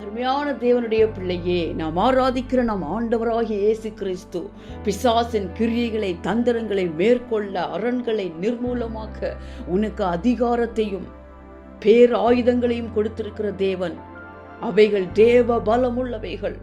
அருமையான தேவனுடைய பிள்ளையே, நாம் ஆராதிக்கிற நம் ஆண்டவராகிய இயேசு கிறிஸ்து பிசாசின் கிரியைகளை தந்திரங்களை மேற்கொள்ள அரண்களை நிர்மூலமாக்க உனக்கு அதிகாரத்தையும் பேராயுதங்களையும் கொடுத்திருக்கிற தேவன். அவைகள் தேவ பலமுள்ளவைகள்.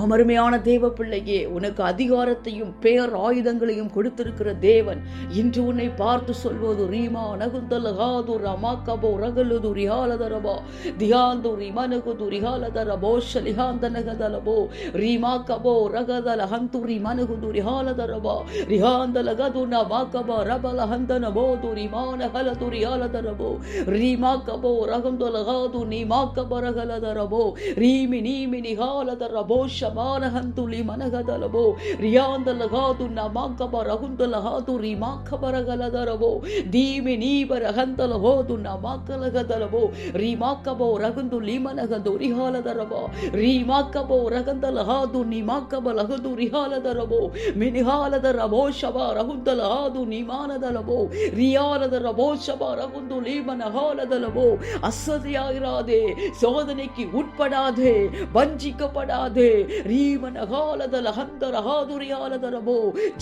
அருமையான தேவ பிள்ளையே, உனக்கு அதிகாரத்தையும் பேர் ஆயுதங்களையும் கொடுத்திருக்கிற தேவன் இன்று உன்னை பார்த்து சொல்வது ரீமா நகுந்தலகாது ரமாக்கபோ ரகலுது ரிஹாலதரபோ தியாந்து ரிமனகுது ரிஹாலதரபோ ஷலிஹாந்தனகதலபோ ரீமாக்கபோ ரகதல ஹந்துரி மனகுது ரிஹாலதரபோ ரிஹாந்தலகது நமாக்கபோ ரபல ஹந்தனபோது ரிமானகலது ரிஹாலதரபோ ரீமாக்கபோ ரகுந்தலகாது நீமாக்கபோ ரகலதரபோ ரீமி நீமி நிஹாலதரபோ ಶಮಾನಹಂತುಲಿ ಮನಗದಲಬೋ ರಿಯಾಂದಲಗಾದು ನಮಾಕಬ ರಹುಂದಲಹಾದು ರಿಮಾಕಬರಗಲದರಬೋ ದೀಮಿ ನೀಬರಹಂತಲಹೋದು ನಮಾಕಲಗದಲಬೋ ರಿಮಾಕಬೋ ರಗುಂದು ಲಿಮನಗದು ರಿಹಾಲದರಬೋ ರಿಮಾಕಬೋ ರಗಂದಲಹಾದು ನಿಮಾಕಬಲಗದು ರಿಹಾಲದರಬೋ ಮಿನಿಹಾಲದರಬೋ ಶಬ ರಹುಂದಲಹಾದು ನಿಮಾನದಲಬೋ ರಿಯಾಲದರಬೋ ಶಬ ರಗುಂದು லிமனஹாலதலபோ. அசதியாயிராதே, சோதனைக்கு உட்படாதே, வஞ்சிக்கப்படாதே.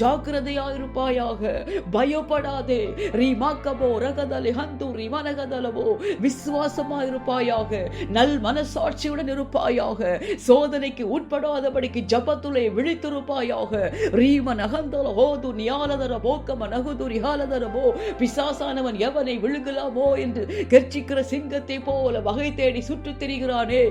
ஜாக்கிரதையாயிருப்பாயாக, பயப்படாதே. விசுவாசமாயிருப்பாயாக, நல் மனசாட்சியுடன் இருப்பாயாக, சோதனைக்கு உட்படாதபடிக்கு ஜபத்துலே விழித்திருப்பாயாக. பிசாசானவன் எவனை விழுகலாமோ என்று கர்ச்சிக்கிற சிங்கத்தை போல வகை தேடி சுற்றித் திரிகிறானே.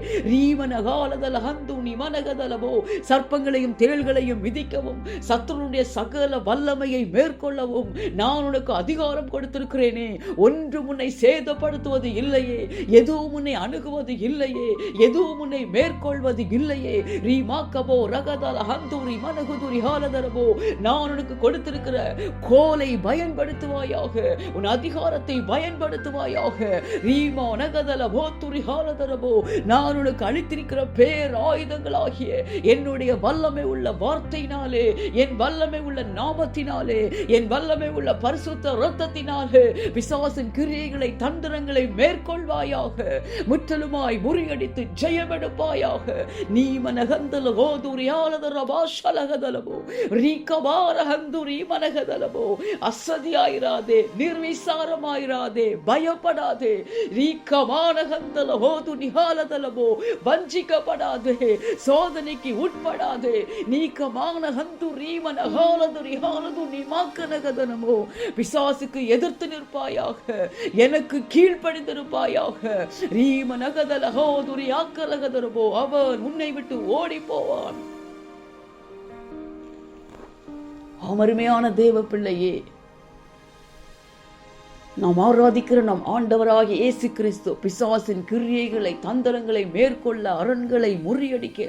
சர்ப்பங்களையும் தேள்களையும் மிதிக்கவும் சத்துருடைய சகல வல்லமையை மேற்கொள்ளவும் நான் உனக்கு அதிகாரம் கொடுத்திருக்கிறேனே. ஒன்றும் உன்னை சேதப்படுத்துவது இல்லையே, எதுவும் உன்னை அணுகுவது இல்லையே, எதுவும் உன்னை மேற்கொள்வது இல்லையே. ரீமாக்கபோ ரகதல ஹந்துரி மனகுதுரி ஹாலதரபோ. நான் உனக்கு கொடுத்திருக்கிற கோலை பயன்படுத்துவாயாக, உன் அதிகாரத்தை பயன்படுத்துவாயாக. ரீமா நகதல போத்துரி ஹாலதரபோ. நான் உனக்கு அளித்திருக்கிற பேர் ஆயுதங்களாகிய என்னுடைய வல்லமை உள்ள வார்த்தையினாலே, என் வல்லமை உள்ள நாமத்தினாலே, என் வல்லமை உள்ள பரிசுத்த இரத்தத்தினாலே பிசாசின் கிரியைகளை தந்திரங்களை மேற்கொள்வாயாக. முற்றலுமாய் முறியடித்து ஜெயமெடுப்பாயாக. நீ மனகந்தல கோதுரியாலதரபா ஷலகதலபோ ரீகபாரஹந்துரி மனகதலபோ. அசதியாயிராதே, நிர்விசாரமாயிராதே, பயப்படாதே. ரீகமானகந்தல கோது நிஹாலதலபோ. வஞ்சிக்கப்படாதே, சோதனைக்கு உட்படாதே. பிசாசுக்கு எதிர்த்து நிற்பாயாக, எனக்கு கீழ்ப்படிந்திருப்பாயாக. அவன் உன்னை விட்டு ஓடி போவான். அருமையான தேவ பிள்ளையே, நாம் ஆராதிக்கிற நம் ஆண்டவராகிய இயேசு கிறிஸ்து பிசாசின் கிரியைகளை தந்திரங்களை மேற்கொள்ள அரண்களை முறியடிக்க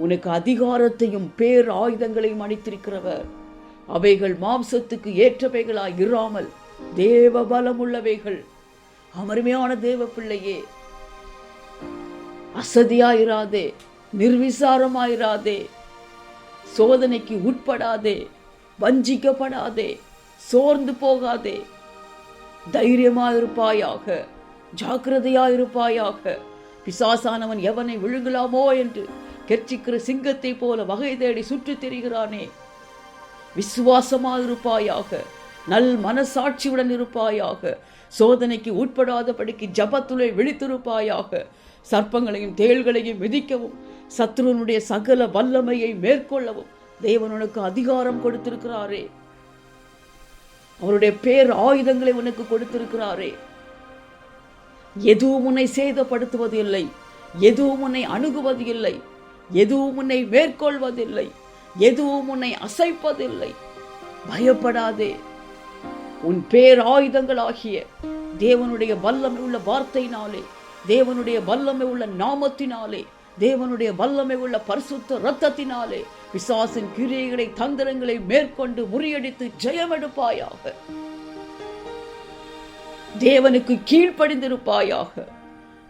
உனக்கு அதிகாரத்தையும் பேர் ஆயுதங்களையும் அளித்திருக்கிறவர். அவைகள் மாம்சத்துக்கு ஏற்றவைகளாய் இராமல் தேவ பலமுள்ளவைகள். அருமையான தேவ பிள்ளையே, அசதியாயிராதே, நிர்விசாரமாயிராதே, சோதனைக்கு உட்படாதே, வஞ்சிக்கப்படாதே, சோர்ந்து போகாதே. தைரியமாயிருப்பாயாக, ஜாக்கிரதையாயிருப்பாயாக. பிசாசானவன் எவனை விழுங்கலாமோ என்று கெர்ச்சிக்கிற சிங்கத்தை போல வகை தேடி சுற்றித் திரிகிறானே. விசுவாசமாயிருப்பாயாக, நல் மனசாட்சியுடன் இருப்பாயாக. சோதனைக்கு உட்படாதபடிக்கு ஜபத்துலே விழித்திருப்பாயாக. சர்ப்பங்களையும் தேள்களையும் மிதிக்கவும் சத்துருனுடைய சகல வல்லமையை மேற்கொள்ளவும் தேவன் உனக்கு அதிகாரம் கொடுத்திருக்கிறாரே. அவருடைய பேர் ஆயுதங்களை உனக்கு கொடுத்திருக்கிறாரே. எதுவும் உன்னை சேதப்படுத்துவது இல்லை, எதுவும் உன்னை அணுகுவது இல்லை, எதுவும் உன்னை மேற்கொள்வதில்லை, எதுவும் உன்னை அசைப்பதில்லை. பயப்படாதே. உன் பேர் ஆயுதங்களாகிய தேவனுடைய வல்லமை உள்ள வார்த்தையினாலே, தேவனுடைய வல்லமை உள்ள நாமத்தினாலே, தேவனுடைய வல்லமை உள்ள பரிசுத்த இரத்தத்தினாலே பிசாசின் கிரியைகளை தந்திரங்களை மேற்கொண்டு முறியடித்து ஜெயமெடுப்பாயாக. தேவனுக்கு கீழ்ப்படிந்திருப்பாயாக,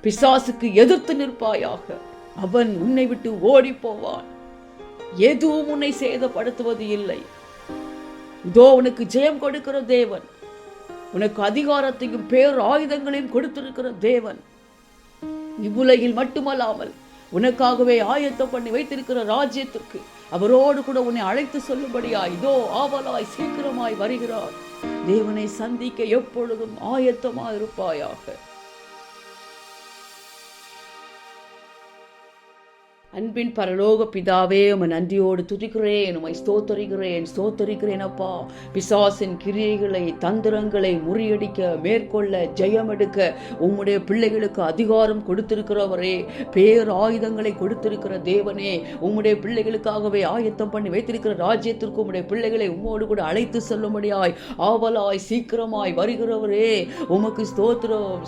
பிசாசுக்கு எதிர்த்து நிற்பாயாக. அவன் உன்னை விட்டு ஓடி போவான். எதுவும் உன்னை சேதப்படுத்துவது இல்லை. இதோ உனக்கு ஜெயம் கொடுக்கிற தேவன், உனக்கு அதிகாரத்தையும் பேர் ஆயுதங்களையும் கொடுத்திருக்கிற தேவன். இவ்வுலகில் மட்டுமல்லாமல் உனக்காகவே ஆயத்தம் பண்ணி வைத்திருக்கிற ராஜ்யத்திற்கு அவரோடு கூட உன்னை அழைத்து சொல்லும்படியாய் இதோ ஆவலாய் சீக்கிரமாய் வருகிறார். தேவனை சந்திக்க எப்பொழுதும் ஆயத்தமாய் இருப்பாயாக. அன்பின் பரலோக பிதாவே, உம்மை நன்றியோடு துதிக்கிறேன், உம்மை ஸ்தோத்தரிக்கிறேன் அப்பா. பிசாசின் கிரியைகளை தந்திரங்களை முறியடிக்க மேற்கொள்ள ஜெயமெடுக்க உம்முடைய பிள்ளைகளுக்கு அதிகாரம் கொடுத்திருக்கிறவரே, பேராயுதங்களை கொடுத்திருக்கிற தேவனே, உம்முடைய பிள்ளைகளுக்காகவே ஆயத்தம் பண்ணி வைத்திருக்கிற ராஜ்யத்திற்கு உம்முடைய பிள்ளைகளை உம்மோடு கூட அழைத்து செல்லும்படியாய் ஆவலாய் சீக்கிரமாய் வருகிறவரே, உமக்கு ஸ்தோத்திரம்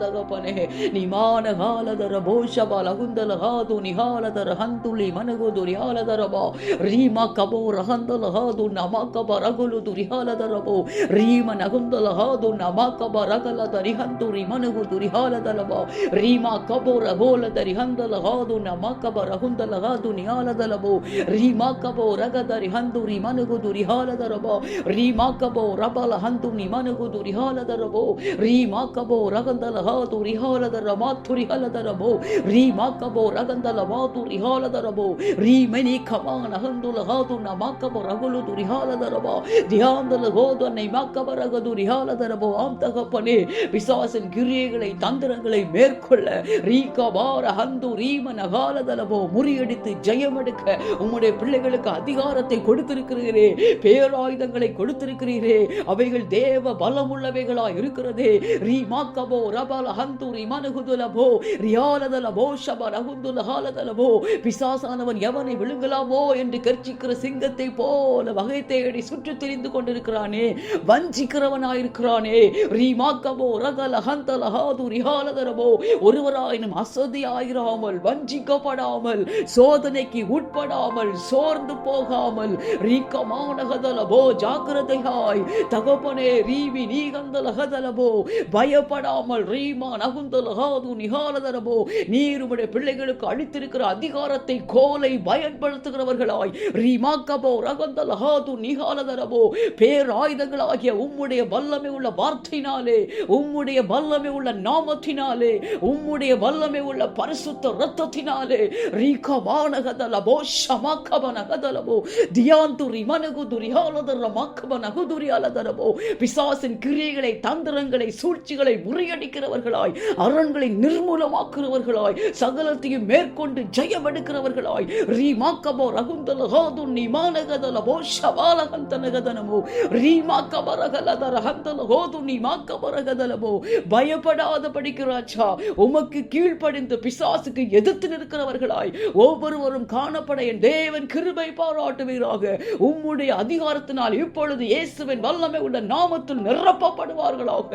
தகப்பனே. நீ ಹಾಲದರ ಬೋಷಬಲ ಹುಂದಲ ಹಾದು ನಿಹಾಲದರ ಹಂತುಳಿ ಮನಗೋದು ರಿಹಾಲದರಬೋ ರೀಮ ಕಬೋ ರಹಂದಲ ಹಾದು ನಮಕಬ ರಗುಲುದು ರಿಹಾಲದರಬೋ ರೀಮ ನಗುಂದಲ ಹಾದು ನಮಕಬ ರಗಲದ ರಿಹಂತು ಮನಗುದು ರಿಹಾಲದಲಬೋ ರೀಮ ಕಬೋ ರಗೋಲದ ರಿಹಂದಲ ಹಾದು ನಮಕಬ ರಹುಂದಲ ಹಾದು ನಿಹಾಲದಲಬೋ ರೀಮ ಕಬೋ ರಗದ ರಿಹಂದು ಮನಗುದು ರಿಹಾಲದರಬೋ ರೀಮ ಕಬೋ ರಬಲ ಹಂತು ಮನಗುದು ರಿಹಾಲದರಬೋ ರೀಮ ಕಬೋ ರಗಂದಲ ಹಾದು ರಿಹಾಲದರ ಮಾಥುರಿ ಹಲದರಬೋ ರೀಮಾ ಕಬೋ ರಗಂದಲ ಮಾತು ರಿಹಾಲದರಬೋ ರೀಮನಿ ಕಮಾನ ಹಂದುಲ ಹಾದು ನಮಕಬ ರಗುಲುದು ರಿಹಾಲದರಬೋ தியாந்தல கோதனை மக்கப ரகது ரிஹாலதரபோ. ஆம் தகப்பனே, பிசாசின் கிரியைகளை தந்திரங்களை மேற்கொள்ள ரீகபார ஹந்து ரீம நகாலதலபோ முறியடித்து ஜெயமெடுக்க உம்முடைய பிள்ளைகளுக்கு அதிகாரத்தை கொடுத்திருக்கிறீரே, பேராயுதங்களை கொடுத்திருக்கிறீரே, அவைகள் தேவ பலமுள்ளவைகளாய் இருக்கிறதே. ரீமாக்கபோ ரபல ஹந்துரி மனகுதுலபோ ரியாலதலபோ ஷப ரகுந்துல ஹாலதலபோ. பிசாசானவன் எவனை விழுங்கலாமோ என்று கர்ச்சிக்கிற சிங்கத்தை போல வகை தேடி சுற்றி திரிந்து கொண்டிருக்கிறானே, வஞ்சிக்கிறவனாயிருக்கிறானே. ரீமாக்கபோ ரகல ஹந்தல ஹாது ரிஹாலதரபோ. ஒருவராயினும் அசதியாயிராமல், வஞ்சிக்கப்படாமல், சோதனைக்கு உட்படாமல், சோர்ந்து போகாமல் ரீகமானகதலபோ ஜாக்கிரதையாய் தகப்பனே ரீவி நீகந்தலகதலபோ பயப்படாமல் ரீமா நகுந்தலகாது நிகாலதரபோ நீருடைய பிள்ளைகளுக்கு அளித்திருக்கிற அதிகாரத்தை கோலை பயன்படுத்துகிறவர்களாய் ரீமாக்கபோ ரகந்தலகாது நிகாலதரபோ பேராயுதங்களாகிய உம்முடைய வல்லமை உள்ள வார்த்தையினாலே, உம்முடைய வல்லமை உள்ள நாமத்தினாலே, உம்முடைய வல்லமை உள்ள பரிசுத்த இரத்தத்தினாலே ரீகமானகதலபோ ஷமாக்கபனகதலபோ தியாந்துரி மனகுதுரி ஹாலதர மக்கபனகுதுரி ஹாலதரபோ. பிசாசின் கிரியைகளை தந்திரங்களை சூழ்ச்சிகளை முறியடிக்கிறவர்களாய், அரண்களை நிர்மூலமாக்குறவர்களாய், சகலத்தையும் மேற்கொண்டு ஜெயம் எடுக்கிறவர்களாய் ரீமாக்கபோ ரகுந்தல ஹாது நிமானகதலபோ ஷபாலகந்தனகதனமோ ரீமாக்கபரகலதர ஹந்தல ஹோது நிமாக்கபரகதலபோ. பயப்படாத படிக்கிறாச்சா, உமக்கு கீழ்ப்படிந்து பிசாசுக்கு எதிர்த்து நிற்கிறவர்களாய் ஒவ்வொருவரும் காணப்பட என் தேவன் கிருபை பாராட்டுவீராக. உம்முடைய அதிகாரத்தினால் இப்பொழுது இயேசுவின் வல்லமை உள்ள நாமத்தில் நிரப்பப்படுவார்களாக.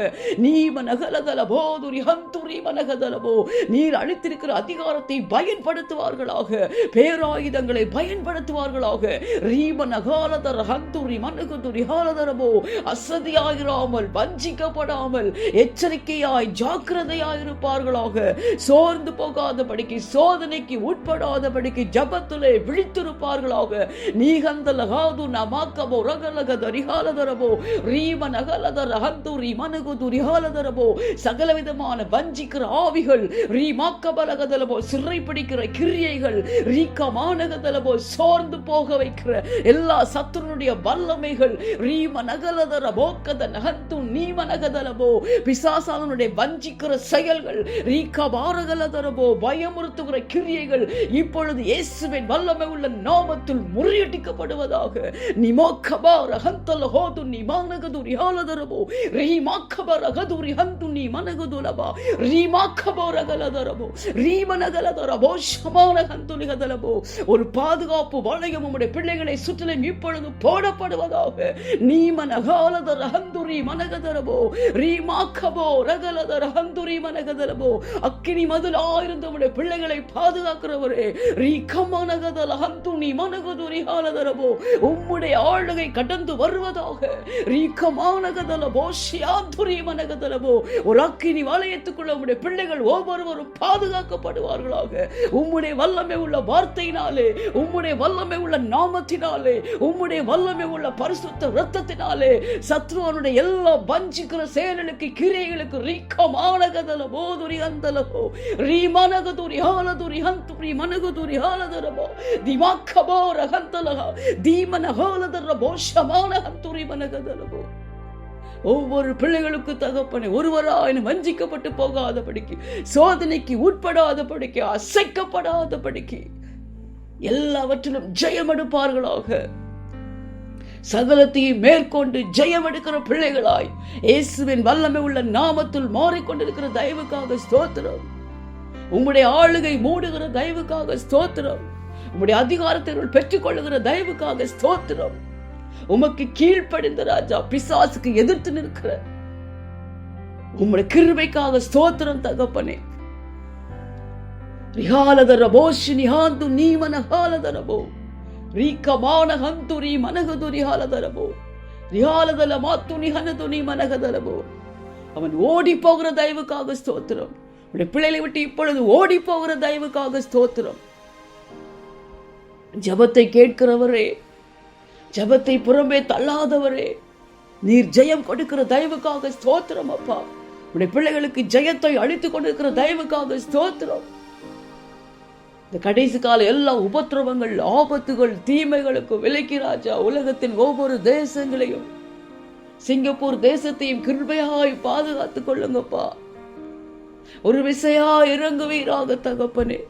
நீர் அளித்திருக்கிற அதிகாரத்தை பயன்படுத்துவார்களாக, பேராயுதங்களை பயன்படுத்துவார்களாக. அசதியாயிராமல், வஞ்சிக்கப்படாமல், எச்சரிக்கையாய் ஜாக்கிரதையாயிருப்பார்களாக. சோர்ந்து போகாதபடிக்கு, சோதனைக்கு உட்படாதபடிக்கு ஜபத்திலே விழித்திருப்பார்களாக. நீகந்தலகாது நமாக்கபோ ரகலகதரிஹாலதரபோ ரீம நகலதர ஹந்துரி மனகுதுரிஹாலதரபோ. சகலவிதமான வஞ்சிக்கிற ஆவிகள் ரீமாக்கபலகதலபோ, சிறைப்பிடிக்கிற கிரியைகள் ரீகமானகதலபோ, சோர்ந்து போக வைக்கிற எல்லா சத்துருடைய வல்லமைகள் ரீம நகலதரபோ கத நகந்து நீம நகதலபோ. பிசாசானுடைய வஞ்சிக்கிற செயல்கள் ரீகபாரகலதரபோ, பயமுறுத்துகிற கிரியைகள் இப்பொழுது இயேசுவின் வல்லமை உள்ள நாமத்தில் முறியடிக்கப்படுவதாக. நிமோக்கபார ஹந்தல ஹோது நிமானகதுரி ஹாலதரபோ ரீமாக்கபரகதுரி ஹந்துனி மனகுதுலபா ரீமாக்கபரகலதரபோ ரீமனகலதரபோ ஷமானகந்துலிகதலபோ. ஒரு பாதுகாப்பு வளையம் உம்முடைய பிள்ளைகளை சுற்றிலும் இப்பொழுது போடப்படுவதாக. நீமனகாலதர ஹந்துரி மனகதரபோ ரீமாக்கபோ ரகலதர ஹந்துரி மனகதலபோ. அக்கினி மதுலாயிருந்து உம்முடைய பிள்ளைகளை பாதுகாக்கிறவரே ரீகமனகதல ஹந்துனி மனகுதுரி ஹாலதரபோ. உம்முடைய ஆளுகை கடந்து வருவதாக. ரீகமானகதலபோ ஷியாதுரி மனகதலபோ. ஒரு அக்கினி வளையத்துக்குள்ள உம்முடைய பிள்ளைகள் பிள்ளைகள் ஒவ்வொருவரும் பாதுகாக்கப்படுவார்களாக. உம்முடைய வல்லமை உள்ள வார்த்தையினாலே, உம்முடைய வல்லமை உள்ள நாமத்தினாலே, உம்முடைய வல்லமை உள்ள பரிசுத்த இரத்தத்தினாலே சத்ருவனுடைய எல்லா வஞ்சிக்கிற செயல்களுக்கு கிரியைகளுக்கு ரீக்கமானகதல போதுரி அந்தலகோ ரீமனகதுரி ஹாலதுரி ஹந்துரி மனகதுரி ஹாலதரபோ திமாக்கபோ ரகந்தலகா தீமன ஹாலதரபோ ஷமான ஹந்துரி மனகதலபோ. ஒவ்வொரு பிள்ளைகளுக்கு தகப்பனே ஒருவராயினும் வஞ்சிக்கப்பட்டு போகாதபடிக்கு, சோதனைக்கு உட்படாதபடிக்கு, அசைக்கப்படாதபடிக்கு எல்லாவற்றிலும் ஜெயம் எடுப்பார்களாக. சகலத்தையும் மேற்கொண்டு ஜெயம் எடுக்கிற பிள்ளைகளாய் இயேசுவின் வல்லமை உள்ள நாமத்தில் மாறிக்கொண்டிருக்கிற தயவுக்காக ஸ்தோத்திரம். உம்முடைய ஆளுகை மூடுகிற தயவுக்காக ஸ்தோத்திரம். உம்முடைய அதிகாரத்தை பெற்றுக் கொள்ளுகிற தயவுக்காக ஸ்தோத்திரம். உமக்கு கீழ்ப்படிந்த ராஜா, பிசாசுக்கு எதிர்த்து நிற்கிற உம்முடைய கிருபைக்காக ஸ்தோத்திரம் தகப்பனே. ரிஹாலதரபோ ஷினிஹாந்து நீமனஹாலதரபோ ரீகமான ஹந்துரி மனகதுரி ஹாலதரபோ ரிஹாலதல மாத்துனி ஹனதுனி மனகதரபோ. அவன் ஓடி போகிற தயவுக்காக ஸ்தோத்திரம். உடைய பிள்ளைகளை விட்டு இப்பொழுது ஓடி போகிற தயவுக்காக ஸ்தோத்திரம். ஜெபத்தை கேட்கிறவரே, ஜெபத்தை புறம்பே தள்ளாதவரே, நீர் ஜெயம் கொடுக்கிற தயவுக்காக ஸ்தோத்திரம் அப்பா. உடைய பிள்ளைகளுக்கு ஜெயத்தை அளித்துக் கொண்டிருக்கிற தயவுக்காக ஸ்தோத்திரம். இந்த கடைசி கால எல்லா உபத்திரவங்கள், ஆபத்துகள், தீமைகளுக்கு விலக்கி ராஜா உலகத்தின் ஒவ்வொரு தேசங்களையும், சிங்கப்பூர் தேசத்தையும் கிருபையாய் பாதுகாத்துக் கொள்ளுங்கப்பா. ஒரு விசையா இறங்குவீராக தகப்பனே.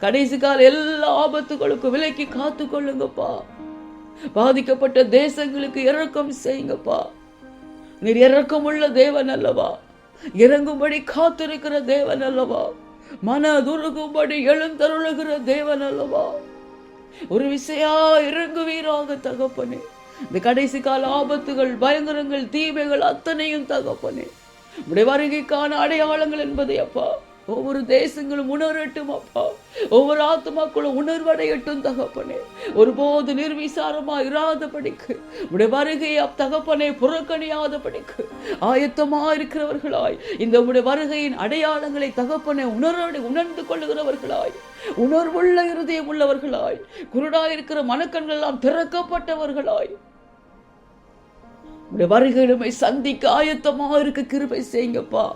கடைசி கால எல்லா ஆபத்துகளுக்கு விலக்கி காத்து கொள்ளுங்கப்பா. பாதிக்கப்பட்ட தேசங்களுக்கு இரக்கம் செய்யுங்கப்பா. நீர் இரக்கமுள்ள தேவன் அல்லவா? இறங்கும்படி காத்திருக்கிற தேவன் அல்லவா? மனதுருகும்படி எழுந்தருளுகிற தேவன் அல்லவா? ஒரு விசையா இறங்குவீராக தகப்பனே. இந்த கடைசி கால ஆபத்துகள், பயங்கரங்கள், தீமைகள் அத்தனையும் தகப்பனே உடைய வருகைக்கான அடையாளங்கள் என்பதை அப்பா ஒவ்வொரு தேசங்களும் உணரட்டும் அப்பா. ஒவ்வொரு ஆத்மாக்களும் உணர்வடையட்டும் தகப்பனே. ஒருபோது நிர்விசாரமா இராதபடிக்கு, உடைய வருகையை தகப்பனே புறக்கணியாதபடிக்கு ஆயத்தமா இருக்கிறவர்களாய், இந்த உடைய வருகையின் அடையாளங்களை தகப்பனே உணர்ந்து கொள்ளுகிறவர்களாய், உணர்வுள்ள இருதயம் உள்ளவர்களாய், குருடாயிருக்கிற மனக்கண்கள் எல்லாம் திறக்கப்பட்டவர்களாய் உடைய வருகையிலுமை சந்திக்க ஆயத்தமா இருக்க கிருபை செய்யுங்கப்பா.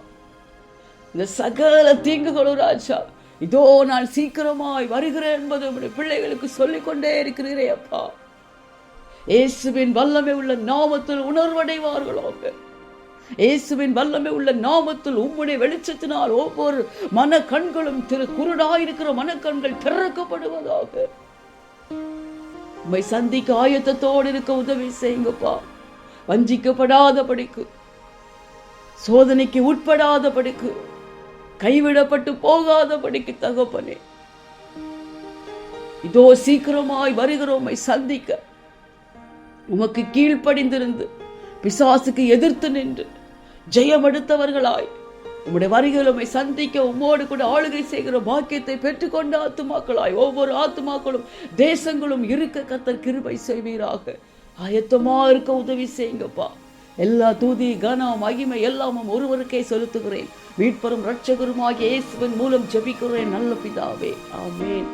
இந்த சகல தீங்குகளும் ராஜா, இதோ நான் சீக்கிரமாய் வருகிறேன் என்பது உடைய பிள்ளைகளுக்கு சொல்லிக்கொண்டே இருக்கிறீரே அப்பா. இயேசுவின் வல்லமை உள்ள நாமத்தில் உணர்வடைவார்களாக. இயேசுவின் வல்லமை உள்ள நாமத்தில் உம்முடைய வெளிச்சத்தினால் ஒவ்வொரு மன கண்களும் குருடாயிருக்கிற மனக்கண்கள் திறக்கப்படுவதாக. உம்மை சந்திக்க ஆயத்தத்தோடு இருக்க உதவி செய்யுங்கப்பா. வஞ்சிக்கப்படாதபடிக்கு, சோதனைக்கு உட்படாதபடிக்கு, கைவிடப்பட்டு போகாதபடிக்கு தகப்பனே இதோ சீக்கிரமாய் வருகிறோமை சந்திக்க உமக்கு கீழ்ப்படிந்திருந்து பிசாசுக்கு எதிர்த்து நின்று ஜெயம் எடுத்தவர்களாய் உம்முடைய வருகையிலுமை சந்திக்க உம்மோடு கூட ஆளுகை செய்கிற பாக்கியத்தை பெற்றுக்கொண்ட ஆத்துமாக்களாய் ஒவ்வொரு ஆத்துமாக்களும் தேசங்களும் இருக்க கர்த்தர் கிருபை செய்வீராக. ஆயத்தமா இருக்க உதவி செய்யுங்கப்பா. எல்லா தூதி கனம் மகிமை எல்லாமும் ஒருவருக்கே செலுத்துகிறேன். மீட்பரும் இரட்சகருமாகிய இயேசுவின் மூலம் ஜெபிக்கிறேன் நல்ல பிதாவே, ஆமென்.